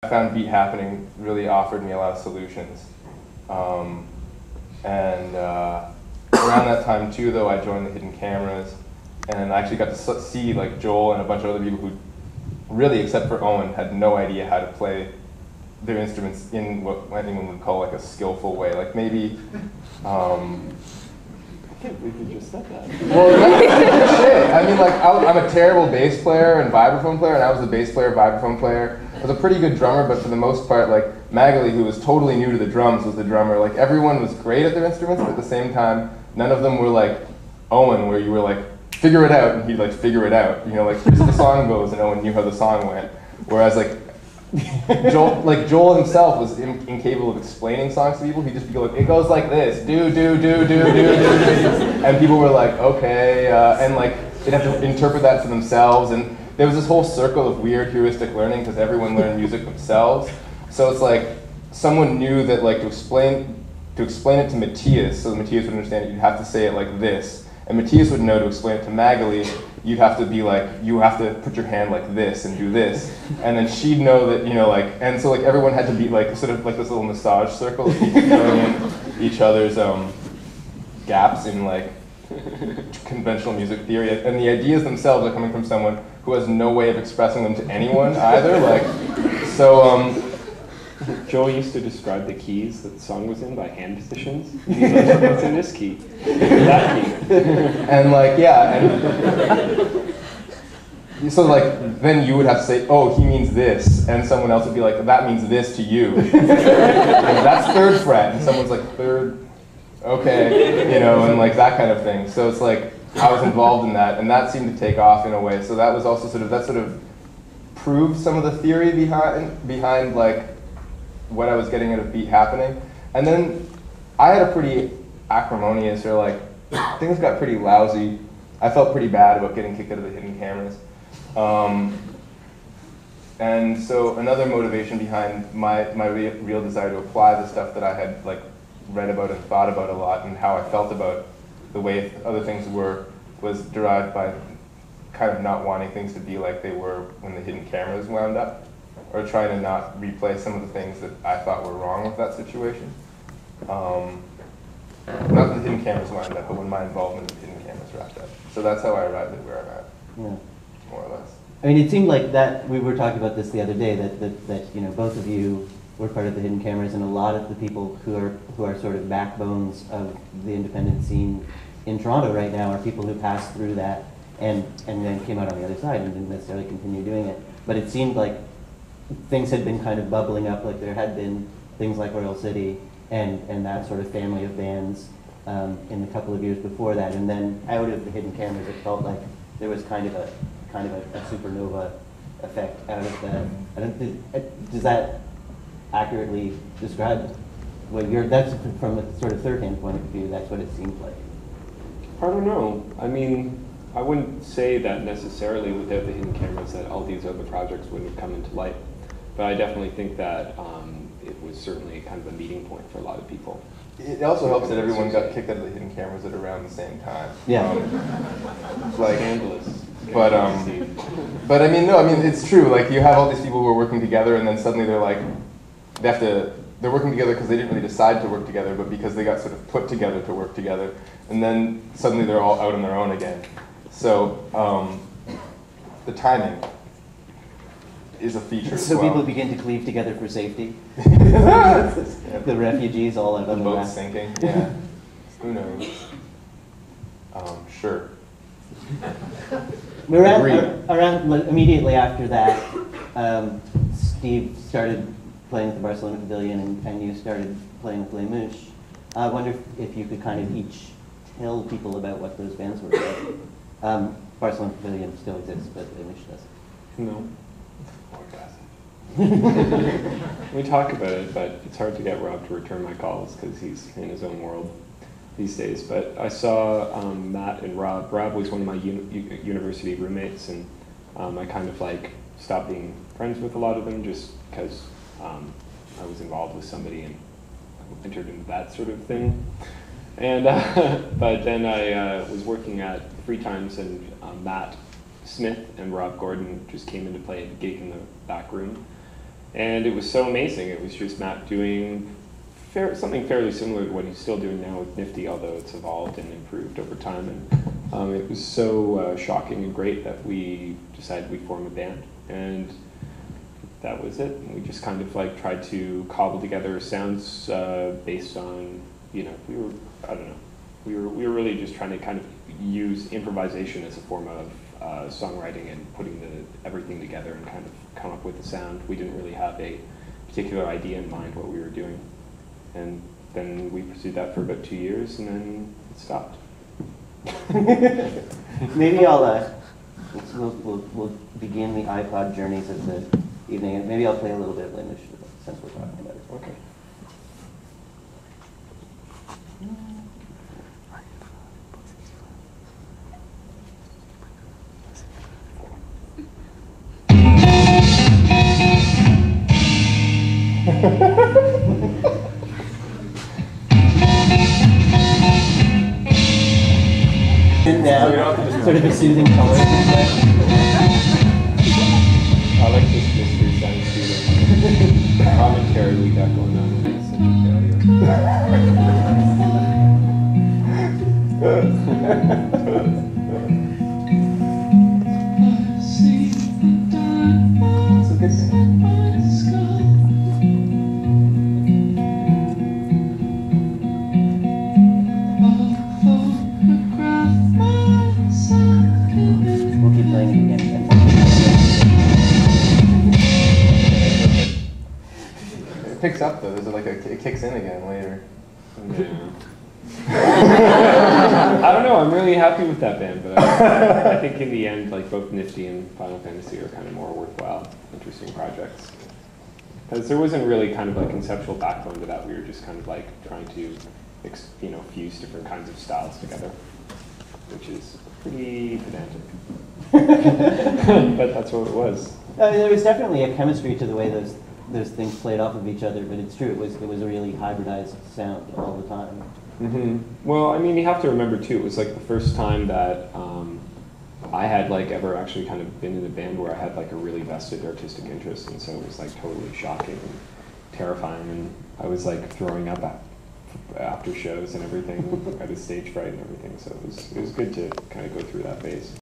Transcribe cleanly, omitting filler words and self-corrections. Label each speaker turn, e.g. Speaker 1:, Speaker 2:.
Speaker 1: I found Beat Happening really offered me a lot of solutions. Around that time too, though, I joined the Hidden Cameras, and I actually got to see like Joel and a bunch of other people who really, except for Owen, had no idea how to play their instruments in what anyone would call like a skillful way. Like maybe,
Speaker 2: I can't believe you just said that.
Speaker 1: well, that's shit. I mean, like I'm a terrible bass player and vibraphone player, and I was the bass player, vibraphone player. I was a pretty good drummer, but for the most part, like Magali, who was totally new to the drums, was the drummer. Like everyone was great at their instruments, but at the same time, none of them were like Owen, where you were like, figure it out, and he'd like figure it out. You know, like here's how the song goes, and Owen knew how the song went. Whereas like Joel himself was incapable of explaining songs to people. He'd just be like, it goes like this, do, and people were like, okay, and like they'd have to interpret that for themselves. And there was this whole circle of weird heuristic learning because everyone learned music themselves. So it's like someone knew that like to explain it to Matthias, so that Matthias would understand it, you'd have to say it like this. And Matthias would know to explain it to Magali, you'd have to be like, you have to put your hand like this and do this. And then she'd know that, you know, like, and so like everyone had to be like sort of like this little massage circle of people filling in each other's gaps in like conventional music theory. And the ideas themselves are coming from someone who has no way of expressing them to anyone either. Like, so,
Speaker 2: Joel used to describe the keys that the song was in by hand positions. He's like, it's in this key, that key.
Speaker 1: And like, yeah, and so like, then you would have to say, oh, he means this, and someone else would be like, that means this to you. And that's third fret, and someone's like, third, okay, you know, and like that kind of thing. So it's like, I was involved in that, and that seemed to take off in a way. So that was also sort of, that sort of proved some of the theory behind like, what I was getting out of Beat Happening. And then I had a pretty acrimonious, or like, things got pretty lousy. I felt pretty bad about getting kicked out of the Hidden Cameras. And so another motivation behind my real desire to apply the stuff that I had like read about and thought about a lot, and how I felt about the way other things were, was derived by kind of not wanting things to be like they were when the Hidden Cameras wound up, or trying to not replay some of the things that I thought were wrong with that situation. Not that the Hidden Cameras wound up, but when my involvement in the Hidden Cameras wrapped up. So that's how I arrived at where I'm at,
Speaker 3: yeah.
Speaker 1: More or less.
Speaker 3: I mean, it seemed like that, we were talking about this the other day, that you know, both of you were part of the Hidden Cameras, and a lot of the people who are sort of backbones of the independent scene in Toronto right now are people who passed through that and then came out on the other side and didn't necessarily continue doing it. But it seemed like things had been kind of bubbling up, like there had been things like Royal City and that sort of family of bands in the couple of years before that, and then out of the Hidden Cameras, it felt like there was kind of a supernova effect out of that. Does that accurately describe what that's from a sort of third-hand point of view? That's what it seems like.
Speaker 2: I don't know. I mean, I wouldn't say that necessarily without the Hidden Cameras that all these other projects wouldn't have come into light. But I definitely think that it was certainly kind of a meeting point for a lot of people.
Speaker 1: It also helps that everyone got kicked out of the Hidden Cameras at around the same time.
Speaker 3: Yeah.
Speaker 1: Like,
Speaker 2: Scandalous.
Speaker 1: But I mean, no, I mean, it's true. Like, you have all these people who are working together, and then suddenly they're like, they're working together because they didn't really decide to work together, but because they got sort of put together to work together. And then suddenly they're all out on their own again. So the timing is a feature as
Speaker 3: So
Speaker 1: well.
Speaker 3: people begin to cleave together for safety. The refugees all out on the
Speaker 1: boat
Speaker 3: raft.
Speaker 1: sinking, yeah. Who knows? Sure.
Speaker 3: We were around like, immediately after that, Steve started playing at the Barcelona Pavilion, and you started playing with Les Mouches. I wonder if you could kind of each tell people about what those bands were about. Barcelona Pavilion still exists, but Les Mouches doesn't.
Speaker 2: No. We talk about it, but it's hard to get Rob to return my calls because he's in his own world these days. But I saw Matt and Rob. Rob was one of my university roommates, and I kind of like stopped being friends with a lot of them just because I was involved with somebody and entered into that sort of thing. And but then I was working at Free Times, and Matt Smith and Rob Gordon just came in to play a gig in the back room. And it was so amazing. It was just Matt doing something fairly similar to what he's still doing now with Nifty, although it's evolved and improved over time. And it was so shocking and great that we decided we'd form a band. And that was it. We just kind of like tried to cobble together sounds based on, you know, we were really just trying to kind of use improvisation as a form of songwriting and putting everything together and kind of come up with a sound. We didn't really have a particular idea in mind what we were doing. And then we pursued that for about 2 years, and then it stopped.
Speaker 3: Maybe we'll begin the iPod journeys of the evening, and maybe I'll play a little bit of Limish since we're talking about it.
Speaker 2: Okay.
Speaker 3: Now, sort of a soothing color.
Speaker 2: I like this mystery science student commentary we got going on. It's such a
Speaker 3: It's a good thing. We'll keep playing it again.
Speaker 1: It picks up though. There's like it kicks in again later.
Speaker 2: Yeah. I don't know. I'm really happy with that band, but I think in the end, like both Nifty and Final Fantasy are kind of more worthwhile, interesting projects. Because there wasn't really kind of like conceptual backbone to that. We were just kind of like trying to, fuse different kinds of styles together, which is pretty pedantic. But that's what it was.
Speaker 3: There was definitely a chemistry to the way those things played off of each other, but it's true. It was a really hybridized sound all the time.
Speaker 2: Mm-hmm. Well, I mean, you have to remember too. It was like the first time that I had like ever actually kind of been in a band where I had like a really vested artistic interest, and so it was like totally shocking and terrifying, and I was like throwing up after shows and everything. I had a stage fright and everything, so it was good to kind of go through that phase.